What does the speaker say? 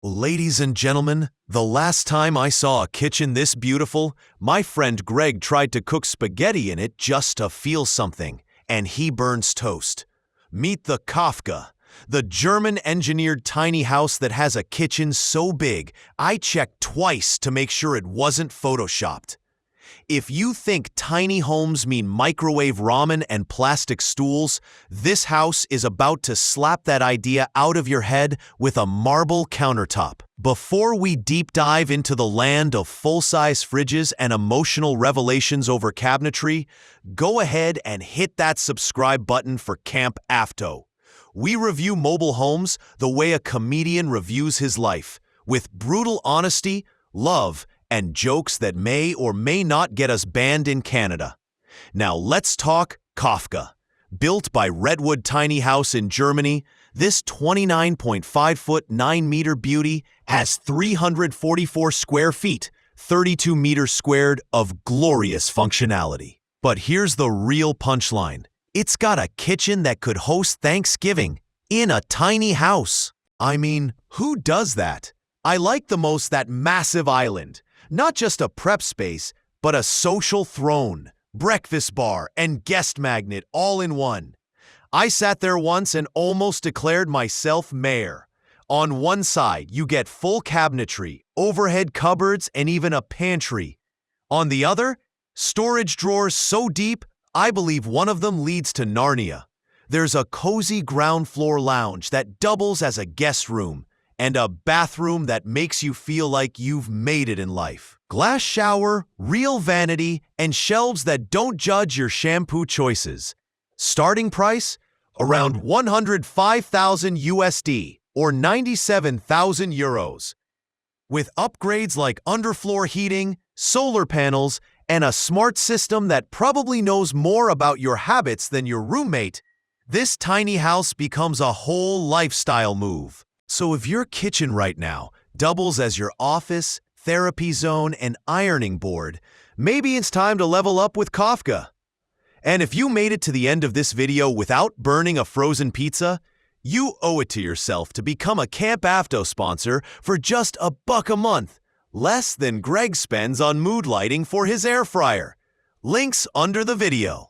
Ladies and gentlemen, the last time I saw a kitchen this beautiful, my friend Greg tried to cook spaghetti in it just to feel something, and he burns toast. Meet the Kafka, the German-engineered tiny house that has a kitchen so big, I checked twice to make sure it wasn't photoshopped. If you think tiny homes mean microwave ramen and plastic stools, this house is about to slap that idea out of your head with a marble countertop. Before we deep dive into the land of full-size fridges and emotional revelations over cabinetry, go ahead and hit that subscribe button for CampAvto. We review mobile homes the way a comedian reviews his life, with brutal honesty, love, and jokes that may or may not get us banned in Canada. Now let's talk Kafka. Built by Redwood Tiny House in Germany, this 29.5-foot 9-meter beauty has 344 square feet, 32 meters squared of glorious functionality. But here's the real punchline. It's got a kitchen that could host Thanksgiving in a tiny house. I mean, who does that? I like the most that massive island. Not just a prep space, but a social throne, breakfast bar, and guest magnet all in one. I sat there once and almost declared myself mayor. On one side, you get full cabinetry, overhead cupboards, and even a pantry. On the other, storage drawers so deep, I believe one of them leads to Narnia. There's a cozy ground floor lounge that doubles as a guest room, and a bathroom that makes you feel like you've made it in life. Glass shower, real vanity, and shelves that don't judge your shampoo choices. Starting price? Around 105,000 USD, or 97,000 euros. With upgrades like underfloor heating, solar panels, and a smart system that probably knows more about your habits than your roommate, this tiny house becomes a whole lifestyle move. So if your kitchen right now doubles as your office, therapy zone, and ironing board, maybe it's time to level up with Kafka. And if you made it to the end of this video without burning a frozen pizza, you owe it to yourself to become a CampAvto sponsor for just $1 a month, less than Greg spends on mood lighting for his air fryer. Links under the video.